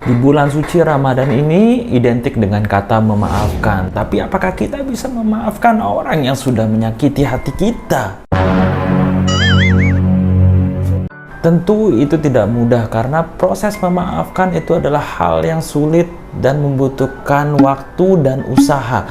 Di bulan suci Ramadan ini identik dengan kata memaafkan. Tapi apakah kita bisa memaafkan orang yang sudah menyakiti hati kita? Tentu itu tidak mudah karena proses memaafkan itu adalah hal yang sulit dan membutuhkan waktu dan usaha.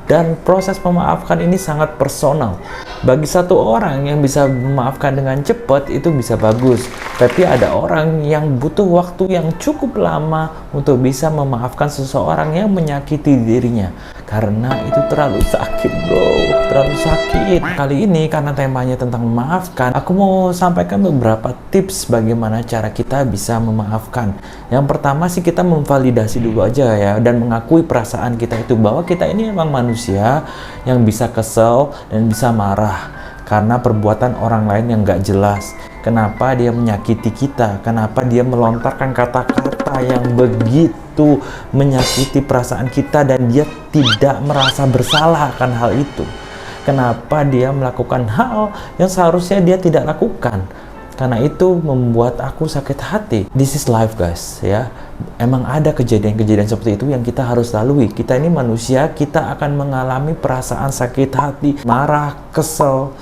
Dan proses memaafkan ini sangat personal. Bagi satu orang yang bisa memaafkan dengan cepat itu bisa bagus. Tapi ada orang yang butuh waktu yang cukup lama untuk bisa memaafkan seseorang yang menyakiti dirinya. Karena itu terlalu sakit bro, terlalu sakit. Kali ini karena temanya tentang memaafkan, aku mau sampaikan beberapa tips bagaimana cara kita bisa memaafkan. Yang pertama sih kita memvalidasi dulu aja ya, dan mengakui perasaan kita itu bahwa kita ini memang manusia yang bisa kesel dan bisa marah karena perbuatan orang lain yang gak jelas. Kenapa dia menyakiti kita? Kenapa dia melontarkan kata-kata yang begitu menyakiti perasaan kita dan dia tidak merasa bersalah akan hal itu? Kenapa dia melakukan hal yang seharusnya dia tidak lakukan? Karena itu membuat aku sakit hati. This is life guys ya. Emang ada kejadian-kejadian seperti itu yang kita harus lalui. Kita ini manusia, kita akan mengalami perasaan sakit hati, marah, kesel,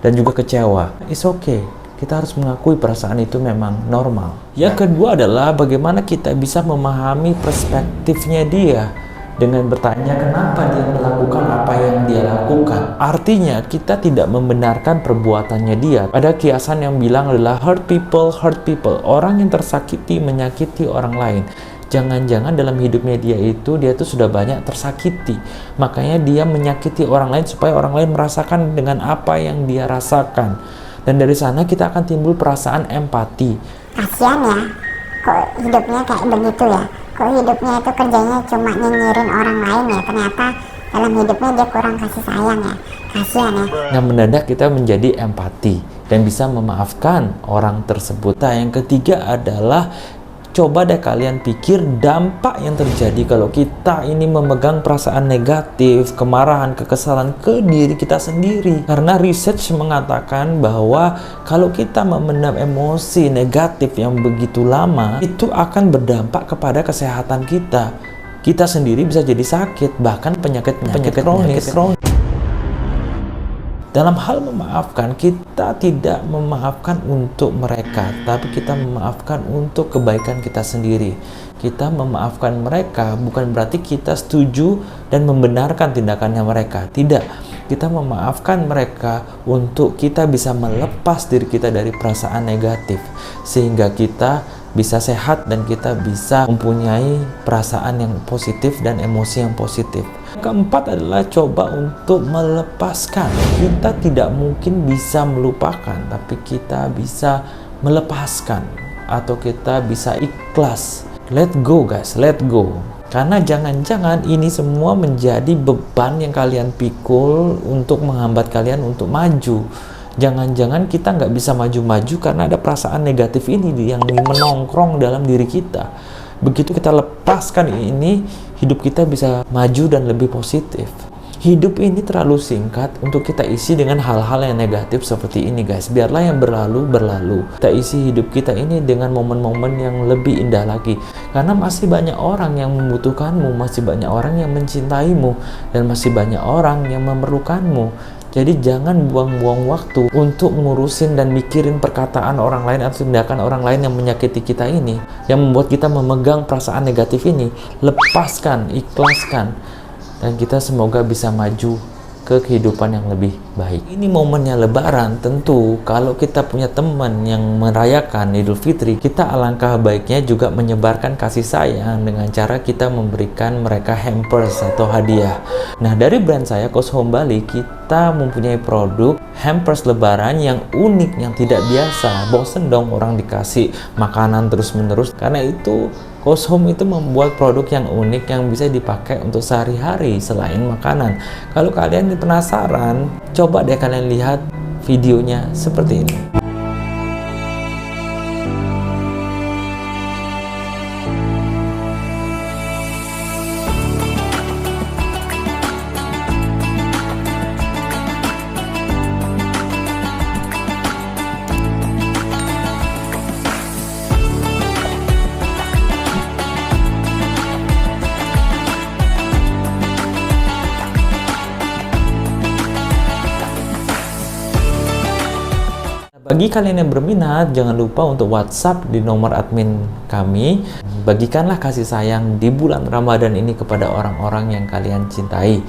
dan juga kecewa. It's okay. Kita harus mengakui perasaan itu memang normal. Yang kedua adalah bagaimana kita bisa memahami perspektifnya dia dengan bertanya kenapa dia melakukan apa yang dia lakukan. Artinya kita tidak membenarkan perbuatannya dia. Ada kiasan yang bilang adalah hurt people, hurt people. Orang yang tersakiti menyakiti orang lain. Jangan-jangan dalam hidupnya dia tuh sudah banyak tersakiti. Makanya dia menyakiti orang lain supaya orang lain merasakan dengan apa yang dia rasakan. Dan dari sana kita akan timbul perasaan empati. Kasian ya, kok hidupnya kayak begitu ya? Kok hidupnya itu kerjanya cuma nyinyirin orang lain ya? Ternyata dalam hidupnya dia kurang kasih sayang ya. Kasian ya. Nah, mendadak kita menjadi empati dan bisa memaafkan orang tersebut. Nah, yang ketiga adalah coba deh kalian pikir dampak yang terjadi kalau kita ini memegang perasaan negatif, kemarahan, kekesalan ke diri kita sendiri. Karena research mengatakan bahwa kalau kita memendam emosi negatif yang begitu lama, itu akan berdampak kepada kesehatan kita. Kita sendiri bisa jadi sakit, bahkan penyakit kronis. Dalam hal memaafkan, kita tidak memaafkan untuk mereka, tapi kita memaafkan untuk kebaikan kita sendiri. Kita memaafkan mereka bukan berarti kita setuju dan membenarkan tindakannya mereka. Tidak, kita memaafkan mereka untuk kita bisa melepas diri kita dari perasaan negatif, sehingga kita bisa sehat dan kita bisa mempunyai perasaan yang positif dan emosi yang positif. Keempat adalah coba untuk melepaskan. Kita tidak mungkin bisa melupakan, tapi kita bisa melepaskan atau kita bisa ikhlas. Let go guys, let go. Karena jangan-jangan ini semua menjadi beban yang kalian pikul untuk menghambat kalian untuk maju. Jangan-jangan kita nggak bisa maju-maju karena ada perasaan negatif ini yang menongkrong dalam diri kita. Begitu kita lepaskan ini, hidup kita bisa maju dan lebih positif. Hidup ini terlalu singkat untuk kita isi dengan hal-hal yang negatif seperti ini guys. Biarlah yang berlalu, berlalu. Kita isi hidup kita ini dengan momen-momen yang lebih indah lagi. Karena masih banyak orang yang membutuhkanmu, masih banyak orang yang mencintaimu, dan masih banyak orang yang memerlukanmu. Jadi jangan buang-buang waktu untuk ngurusin dan mikirin perkataan orang lain atau tindakan orang lain yang menyakiti kita ini, yang membuat kita memegang perasaan negatif ini. Lepaskan, ikhlaskan, dan kita semoga bisa maju ke kehidupan yang lebih baik. Ini momennya Lebaran, tentu kalau kita punya teman yang merayakan Idul Fitri, kita alangkah baiknya juga menyebarkan kasih sayang dengan cara kita memberikan mereka hampers atau hadiah. Nah, dari brand saya Coach Home Bali, kita mempunyai produk hampers Lebaran yang unik, yang tidak biasa. Bosen dong orang dikasih makanan terus-menerus. Karena itu Coach Home itu membuat produk yang unik yang bisa dipakai untuk sehari-hari selain makanan. Kalau kalian penasaran, coba deh kalian lihat videonya seperti ini. Bagi kalian yang berminat, jangan lupa untuk WhatsApp di nomor admin kami. Bagikanlah kasih sayang di bulan Ramadan ini kepada orang-orang yang kalian cintai.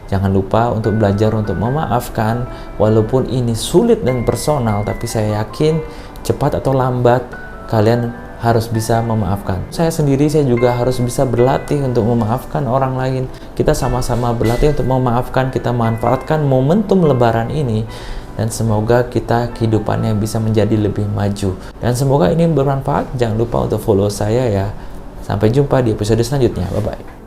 Jangan lupa untuk belajar untuk memaafkan, walaupun ini sulit dan personal, tapi saya yakin cepat atau lambat kalian harus bisa memaafkan. Saya sendiri, saya juga harus bisa berlatih untuk memaafkan orang lain. Kita sama-sama berlatih untuk memaafkan, kita manfaatkan momentum lebaran ini, dan semoga kita kehidupannya bisa menjadi lebih maju. Dan semoga ini bermanfaat. Jangan lupa untuk follow saya ya. Sampai jumpa di episode selanjutnya. Bye-bye.